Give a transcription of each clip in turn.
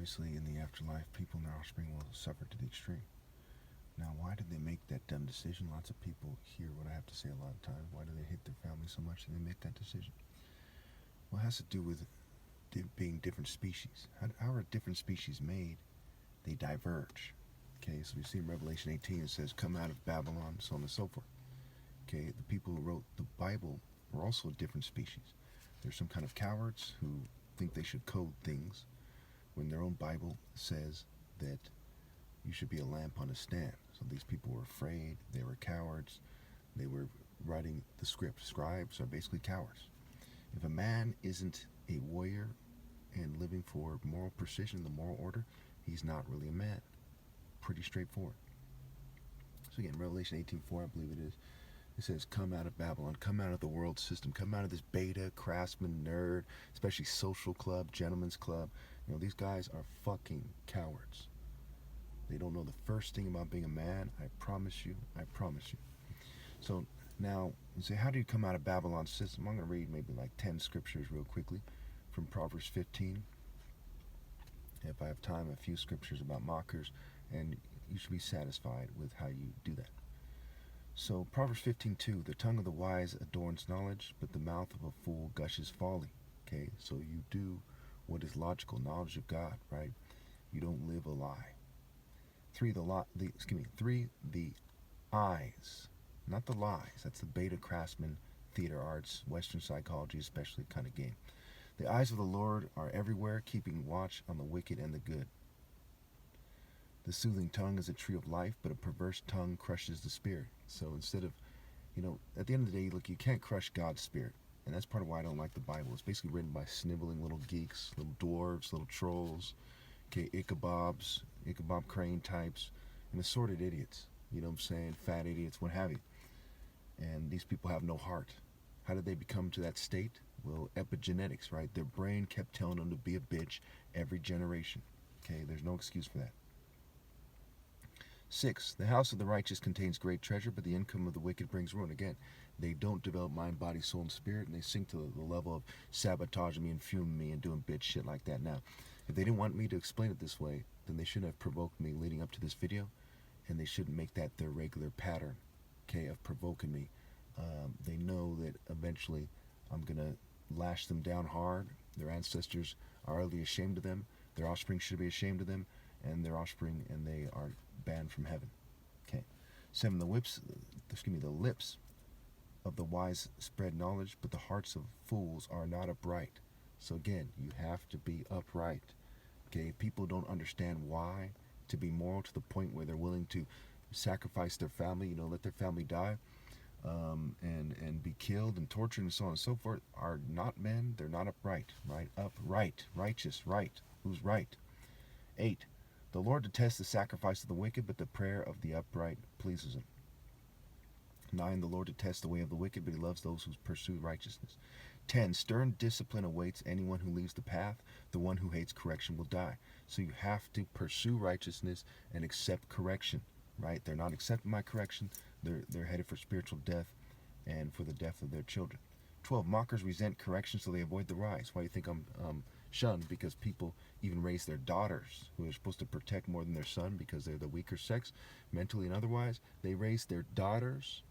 obviously in the afterlife, people and their offspring will suffer to the extreme. Now, why did they make that dumb decision? Lots of people hear what I have to say a lot of times. Why do they hate their family so much that they make that decision? Well, it has to do with being different species. How are different species made? They diverge. Okay, so we see in Revelation 18 it says, "Come out of Babylon," so on and so forth. Okay, the people who wrote the Bible were also a different species. There's some kind of cowards who think they should code things when their own Bible says that you should be a lamp on a stand. So these people were afraid, they were cowards, they were writing the script. Scribes are basically cowards. If a man isn't a warrior and living for moral precision, the moral order, he's not really a man. Pretty straightforward. So again, Revelation 18:4, I believe it is, it says, "Come out of Babylon, come out of the world system, come out of this beta, craftsman, nerd, especially social club, gentleman's club." These guys are fucking cowards. They don't know the first thing about being a man. I promise you. I promise you. So now, you say, how do you come out of Babylon's system? I'm going to read maybe like 10 scriptures real quickly from Proverbs 15. If I have time, a few scriptures about mockers, and you should be satisfied with how you do that. So Proverbs 15:2, "The tongue of the wise adorns knowledge, but the mouth of a fool gushes folly." Okay, so you do what is logical, knowledge of God, right? You don't live a lie. Three, the eyes, not the lies. That's the beta craftsman, theater arts, Western psychology especially kind of game. "The eyes of the Lord are everywhere, keeping watch on the wicked and the good." "The soothing tongue is a tree of life, but a perverse tongue crushes the spirit." So instead of, at the end of the day, look, you can't crush God's spirit. And that's part of why I don't like the Bible. It's basically written by sniveling little geeks, little dwarves, little trolls, okay, Ichabod Crane types, and assorted idiots. You know what I'm saying? Fat idiots, what have you. And these people have no heart. How did they become to that state? Well, epigenetics, right? Their brain kept telling them to be a bitch every generation. Okay, there's no excuse for that. 6, "The house of the righteous contains great treasure, but the income of the wicked brings ruin." Again, they don't develop mind, body, soul, and spirit, and they sink to the level of sabotaging me and fuming me and doing bitch shit like that. Now, if they didn't want me to explain it this way, then they shouldn't have provoked me leading up to this video, and they shouldn't make that their regular pattern, okay, of provoking me. They know that eventually I'm going to lash them down hard. Their ancestors are utterly ashamed of them. Their offspring should be ashamed of them, and their offspring, and they are banned from heaven. Okay. 7, the lips of the wise spread knowledge, but the hearts of fools are not upright. So again, you have to be upright. Okay, people don't understand why to be moral to the point where they're willing to sacrifice their family, let their family die, and be killed and tortured and so on and so forth, are not men. They're not upright, right? Upright, righteous, right. Who's right? 8, the Lord detests the sacrifice of the wicked, but the prayer of the upright pleases him. 9, the Lord detests the way of the wicked, but he loves those who pursue righteousness. 10, stern discipline awaits anyone who leaves the path. The one who hates correction will die. So you have to pursue righteousness and accept correction, right? They're not accepting my correction. They're headed for spiritual death and for the death of their children. 12, mockers resent correction, so they avoid the rise. Why do you think I'm shunned? Because people even raise their daughters, who are supposed to protect more than their son because they're the weaker sex, mentally and otherwise. They raise their daughters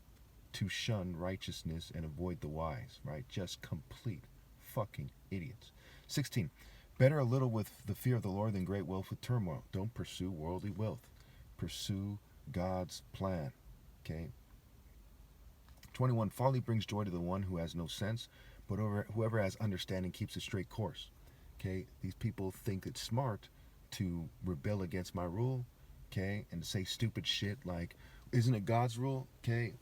to shun righteousness and avoid the wise, right? Just complete fucking idiots. 16, better a little with the fear of the Lord than great wealth with turmoil. Don't pursue worldly wealth. Pursue God's plan, okay? 21, folly brings joy to the one who has no sense, but whoever has understanding keeps a straight course. Okay, these people think it's smart to rebel against my rule, okay, and say stupid shit like, isn't it God's rule? Okay,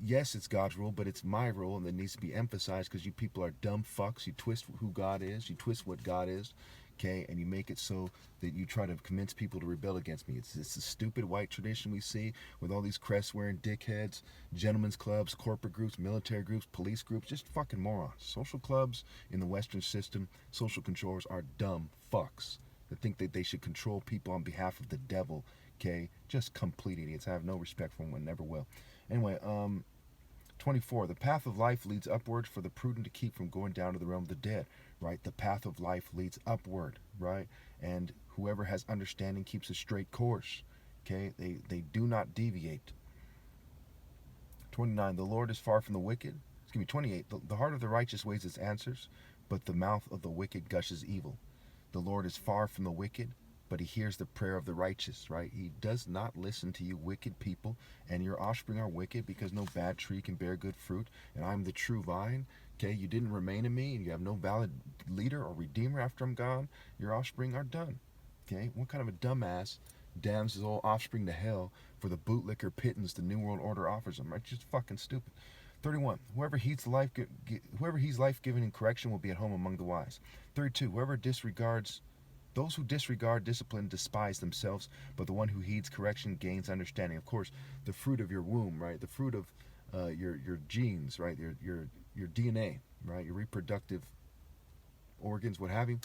yes, it's God's rule, but it's my rule, and it needs to be emphasized because you people are dumb fucks. You twist who God is, you twist what God is, okay, and you make it so that you try to convince people to rebel against me. It's a stupid white tradition we see with all these crest-wearing dickheads, gentlemen's clubs, corporate groups, military groups, police groups, just fucking morons. Social clubs in the Western system, social controllers are dumb fucks that think that they should control people on behalf of the devil, okay? Just complete idiots. I have no respect for them and never will. Anyway, 24, the path of life leads upward for the prudent to keep from going down to the realm of the dead, right? The path of life leads upward, right? And whoever has understanding keeps a straight course, okay? They do not deviate. 29, the Lord is far from the wicked. 28, the heart of the righteous weighs its answers, but the mouth of the wicked gushes evil. The Lord is far from the wicked, but he hears the prayer of the righteous, right? He does not listen to you wicked people, and your offspring are wicked, because no bad tree can bear good fruit, and I'm the true vine. Okay, you didn't remain in me, and you have no valid leader or redeemer after I'm gone. Your offspring are done. Okay, what kind of a dumbass damns his old offspring to hell for the bootlicker pittance the New World Order offers him, right? Just fucking stupid. 31, whoever heeds life-giving and correction will be at home among the wise. 32, those who disregard discipline despise themselves, but the one who heeds correction gains understanding. Of course, the fruit of your womb, right? The fruit of your genes, right? Your DNA, right? Your reproductive organs, what have you,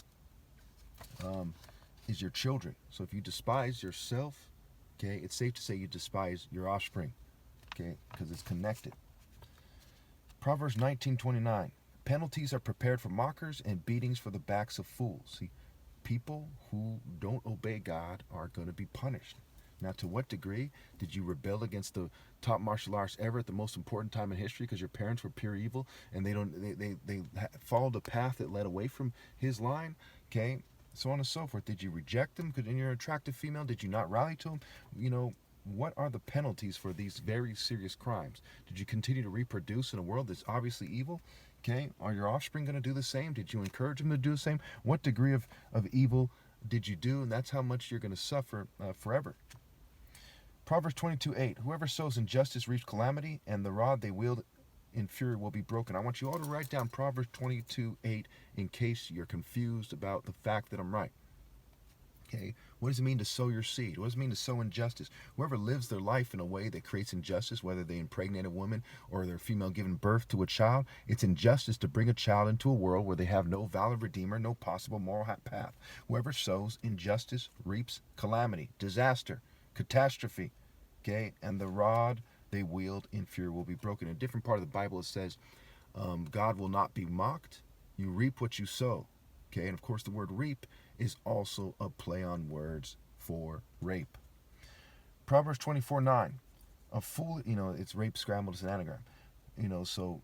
is your children. So if you despise yourself, okay, it's safe to say you despise your offspring, okay, because it's connected. Proverbs 19:29. Penalties are prepared for mockers and beatings for the backs of fools. See, people who don't obey God are going to be punished. Now, to what degree did you rebel against the top martial arts ever at the most important time in history because your parents were pure evil and they followed a path that led away from his line? Okay, so on and so forth. Did you reject them because you're an attractive female? Did you not rally to them? You know, what are the penalties for these very serious crimes? Did you continue to reproduce in a world that's obviously evil? Okay, are your offspring going to do the same? Did you encourage them to do the same? What degree of evil did you do? And that's how much you're going to suffer forever. Proverbs 22:8. Whoever sows injustice reaps calamity, and the rod they wield in fury will be broken. I want you all to write down Proverbs 22:8 in case you're confused about the fact that I'm right. Okay, what does it mean to sow your seed? What does it mean to sow injustice? Whoever lives their life in a way that creates injustice, whether they impregnate a woman or they're a female giving birth to a child, it's injustice to bring a child into a world where they have no valid redeemer, no possible moral path. Whoever sows injustice reaps calamity, disaster, catastrophe. Okay, and the rod they wield in fury will be broken. In a different part of the Bible, it says, God will not be mocked. You reap what you sow. Okay, and of course the word reap is also a play on words for rape. Proverbs 24:9. A fool, it's rape scrambled as an anagram. So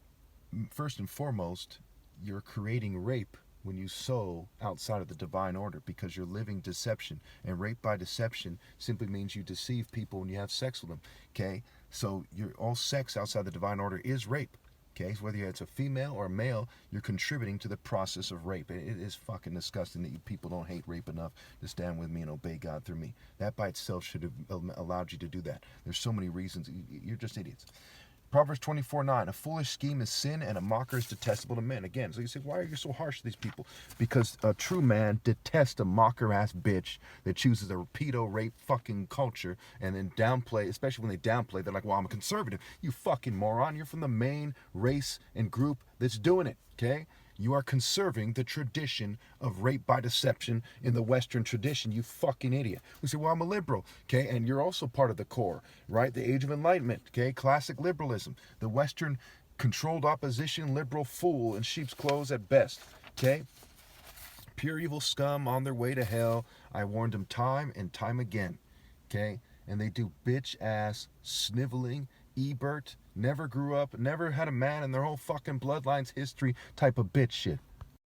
first and foremost, you're creating rape when you sow outside of the divine order because you're living deception. And rape by deception simply means you deceive people when you have sex with them. Okay, so all sex outside the divine order is rape. Okay, so whether it's a female or a male, you're contributing to the process of rape. It is fucking disgusting that you people don't hate rape enough to stand with me and obey God through me. That by itself should have allowed you to do that. There's so many reasons. You're just idiots. Proverbs 24:9. A foolish scheme is sin, and a mocker is detestable to men. Again, so you say, why are you so harsh to these people? Because a true man detests a mocker-ass bitch that chooses a pedo rape fucking culture and then downplay, especially when they downplay, they're like, well, I'm a conservative. You fucking moron. You're from the main race and group that's doing it, okay? You are conserving the tradition of rape by deception in the Western tradition, you fucking idiot. We say, well, I'm a liberal, okay? And you're also part of the core, right? The Age of Enlightenment, okay? Classic liberalism. The Western controlled opposition, liberal fool in sheep's clothes at best, okay? Pure evil scum on their way to hell. I warned them time and time again, okay? And they do bitch-ass, sniveling, Ebert, never grew up, never had a man in their whole fucking bloodline's history type of bitch shit.